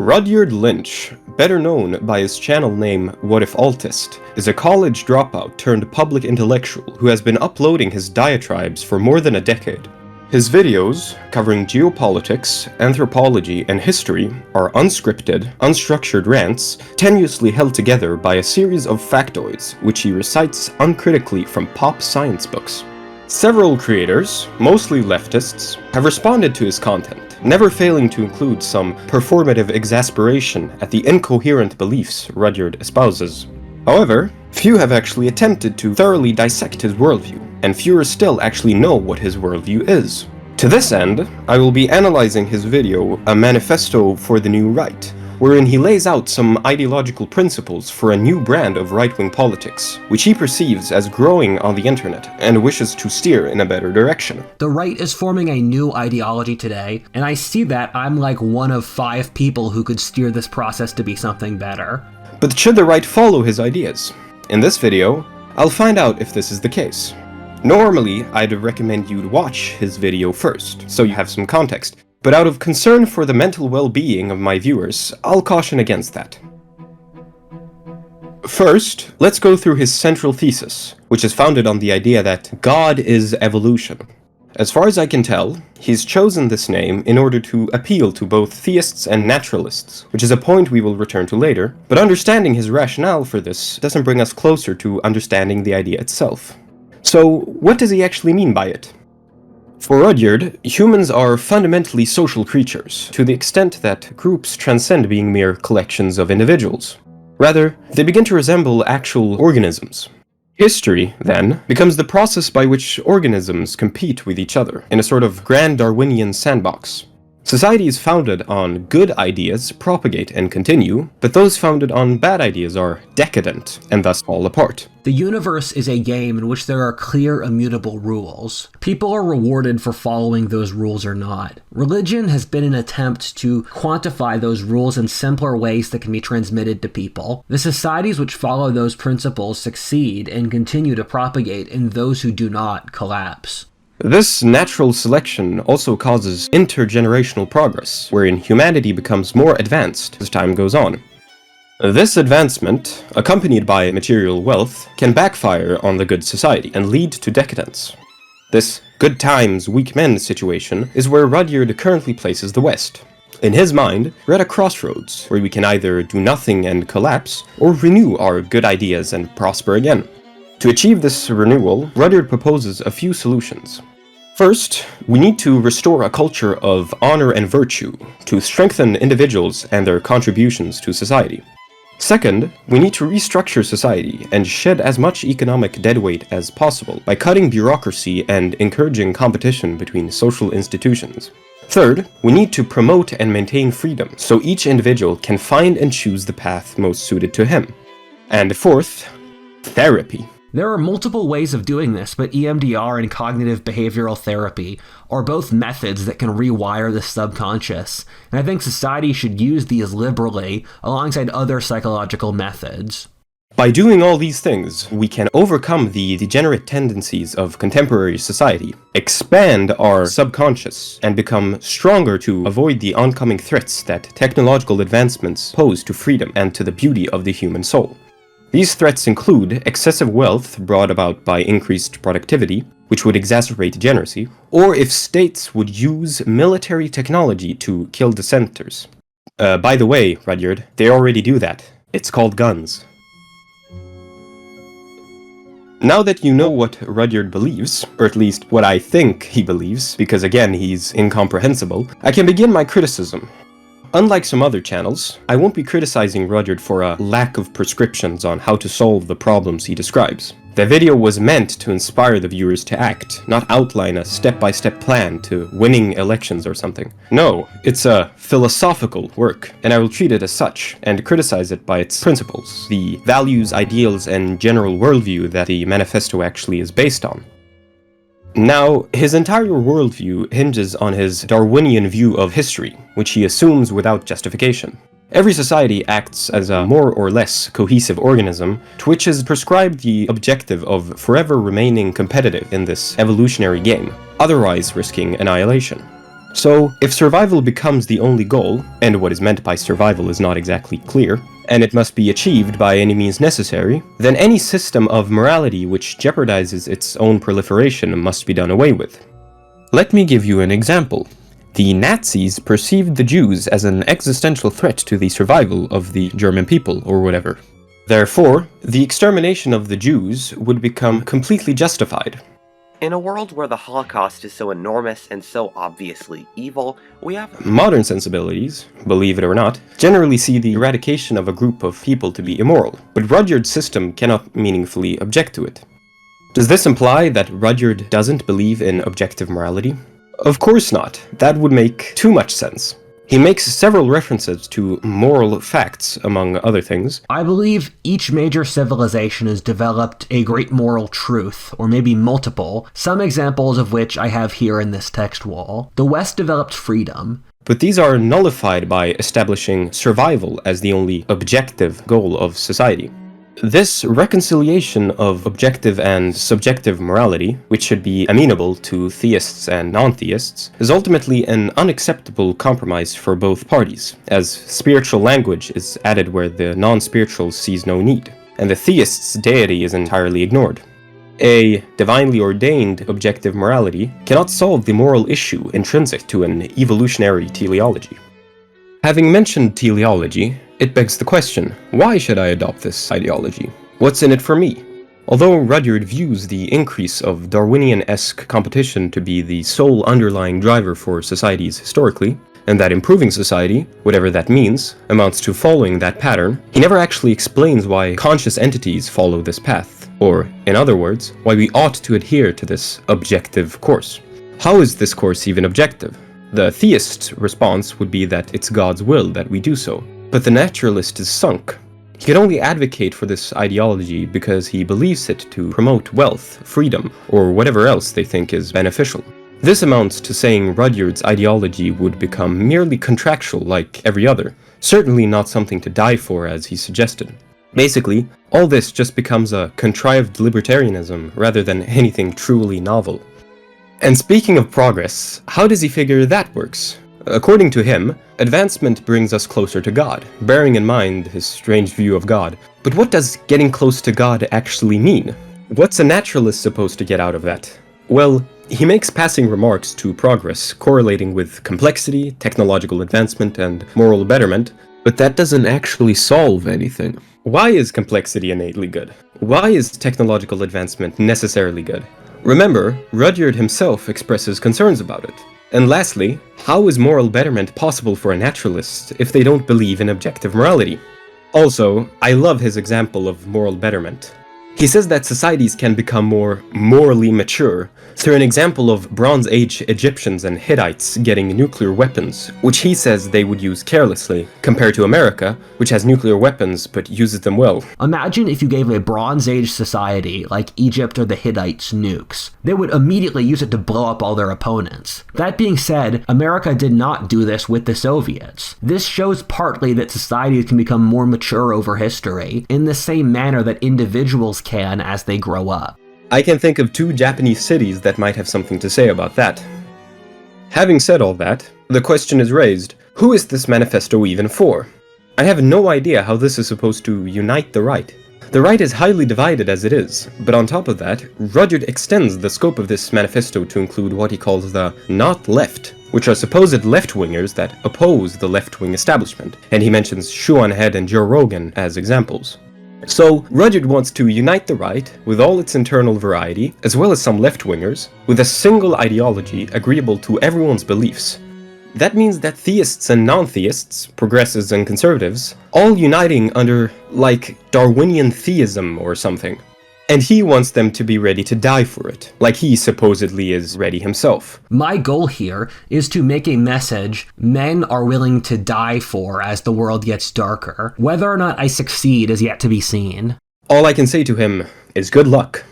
Rudyard Lynch, better known by his channel name Whatifalthist, is a college dropout turned public intellectual who has been uploading his diatribes for more than a decade. His videos, covering geopolitics, anthropology, and history, are unscripted, unstructured rants, tenuously held together by a series of factoids, which he recites uncritically from pop science books. Several creators, mostly leftists, have responded to his content, never failing to include some performative exasperation at the incoherent beliefs Rudyard espouses. However, few have actually attempted to thoroughly dissect his worldview, and fewer still actually know what his worldview is. To this end, I will be analyzing his video, A Manifesto for the New Right, wherein he lays out some ideological principles for a new brand of right-wing politics, which he perceives as growing on the internet and wishes to steer in a better direction. The right is forming a new ideology today, and I see that I'm like one of 5 people who could steer this process to be something better. But should the right follow his ideas? In this video, I'll find out if this is the case. Normally, I'd recommend you'd watch his video first, so you have some context. But out of concern for the mental well-being of my viewers, I'll caution against that. First, let's go through his central thesis, which is founded on the idea that God is evolution. As far as I can tell, he's chosen this name in order to appeal to both theists and naturalists, which is a point we will return to later, but understanding his rationale for this doesn't bring us closer to understanding the idea itself. So, what does he actually mean by it? For Rudyard, humans are fundamentally social creatures, to the extent that groups transcend being mere collections of individuals. Rather, they begin to resemble actual organisms. History, then, becomes the process by which organisms compete with each other, in a sort of grand Darwinian sandbox. Societies founded on good ideas propagate and continue, but those founded on bad ideas are decadent, and thus fall apart. The universe is a game in which there are clear, immutable rules. People are rewarded for following those rules or not. Religion has been an attempt to quantify those rules in simpler ways that can be transmitted to people. The societies which follow those principles succeed and continue to propagate, and those who do not collapse. This natural selection also causes intergenerational progress, wherein humanity becomes more advanced as time goes on. This advancement, accompanied by material wealth, can backfire on the good society and lead to decadence. This good times, weak men situation is where Rudyard currently places the West. In his mind, we're at a crossroads, where we can either do nothing and collapse, or renew our good ideas and prosper again. To achieve this renewal, Rudyard proposes a few solutions. First, we need to restore a culture of honor and virtue, to strengthen individuals and their contributions to society. Second, we need to restructure society and shed as much economic deadweight as possible by cutting bureaucracy and encouraging competition between social institutions. Third, we need to promote and maintain freedom, so each individual can find and choose the path most suited to him. And fourth, therapy. There are multiple ways of doing this, but EMDR and cognitive behavioral therapy are both methods that can rewire the subconscious, and I think society should use these liberally alongside other psychological methods. By doing all these things, we can overcome the degenerate tendencies of contemporary society, expand our subconscious, and become stronger to avoid the oncoming threats that technological advancements pose to freedom and to the beauty of the human soul. These threats include excessive wealth brought about by increased productivity, which would exacerbate degeneracy, or if states would use military technology to kill dissenters. By the way, Rudyard, they already do that. It's called guns. Now that you know what Rudyard believes, or at least what I think he believes, because again he's incomprehensible, I can begin my criticism. Unlike some other channels, I won't be criticizing Rudyard for a lack of prescriptions on how to solve the problems he describes. The video was meant to inspire the viewers to act, not outline a step-by-step plan to winning elections or something. No, it's a philosophical work, and I will treat it as such, and criticize it by its principles, the values, ideals, and general worldview that the manifesto actually is based on. Now, his entire worldview hinges on his Darwinian view of history, which he assumes without justification. Every society acts as a more or less cohesive organism, to which is prescribed the objective of forever remaining competitive in this evolutionary game, otherwise risking annihilation. So, if survival becomes the only goal, and what is meant by survival is not exactly clear, and it must be achieved by any means necessary, then any system of morality which jeopardizes its own proliferation must be done away with. Let me give you an example. The Nazis perceived the Jews as an existential threat to the survival of the German people, or whatever. Therefore, the extermination of the Jews would become completely justified. In a world where the Holocaust is so enormous and so obviously evil, we have Modern sensibilities, believe it or not, generally see the eradication of a group of people to be immoral, but Rudyard's system cannot meaningfully object to it. Does this imply that Rudyard doesn't believe in objective morality? Of course not. That would make too much sense. He makes several references to moral facts, among other things. I believe each major civilization has developed a great moral truth, or maybe multiple, some examples of which I have here in this text wall. The West developed freedom, But these are nullified by establishing survival as the only objective goal of society. This reconciliation of objective and subjective morality, which should be amenable to theists and non-theists, is ultimately an unacceptable compromise for both parties, as spiritual language is added where the non-spiritual sees no need, and the theist's deity is entirely ignored. A divinely ordained objective morality cannot solve the moral issue intrinsic to an evolutionary teleology. Having mentioned teleology, it begs the question, why should I adopt this ideology? What's in it for me? Although Rudyard views the increase of Darwinian-esque competition to be the sole underlying driver for societies historically, and that improving society, whatever that means, amounts to following that pattern, he never actually explains why conscious entities follow this path, or, in other words, why we ought to adhere to this objective course. How is this course even objective? The theist's response would be that it's God's will that we do so, but the naturalist is sunk. He can only advocate for this ideology because he believes it to promote wealth, freedom, or whatever else they think is beneficial. This amounts to saying Rudyard's ideology would become merely contractual like every other, certainly not something to die for as he suggested. Basically, all this just becomes a contrived libertarianism rather than anything truly novel. And speaking of progress, how does he figure that works? According to him, advancement brings us closer to God, bearing in mind his strange view of God. But what does getting close to God actually mean? What's a naturalist supposed to get out of that? Well, he makes passing remarks to progress, correlating with complexity, technological advancement, and moral betterment, but that doesn't actually solve anything. Why is complexity innately good? Why is technological advancement necessarily good? Remember, Rudyard himself expresses concerns about it. And lastly, how is moral betterment possible for a naturalist if they don't believe in objective morality? Also, I love his example of moral betterment. He says that societies can become more morally mature through an example of Bronze Age Egyptians and Hittites getting nuclear weapons, which he says they would use carelessly, compared to America, which has nuclear weapons but uses them well. Imagine if you gave a Bronze Age society like Egypt or the Hittites nukes. They would immediately use it to blow up all their opponents. That being said, America did not do this with the Soviets. This shows partly that societies can become more mature over history, in the same manner that individuals can as they grow up. I can think of 2 Japanese cities that might have something to say about that. Having said all that, the question is raised, who is this manifesto even for? I have no idea how this is supposed to unite the right. The right is highly divided as it is, but on top of that, Rudyard extends the scope of this manifesto to include what he calls the not left, which are supposed left-wingers that oppose the left-wing establishment, and he mentions Sean Head and Joe Rogan as examples. So, Rudyard wants to unite the right, with all its internal variety, as well as some left-wingers, with a single ideology agreeable to everyone's beliefs. That means that theists and non-theists, progressives and conservatives, all uniting under, like, Darwinian theism or something. And he wants them to be ready to die for it, like he supposedly is ready himself. My goal here is to make a message men are willing to die for as the world gets darker. Whether or not I succeed is yet to be seen. All I can say to him is good luck.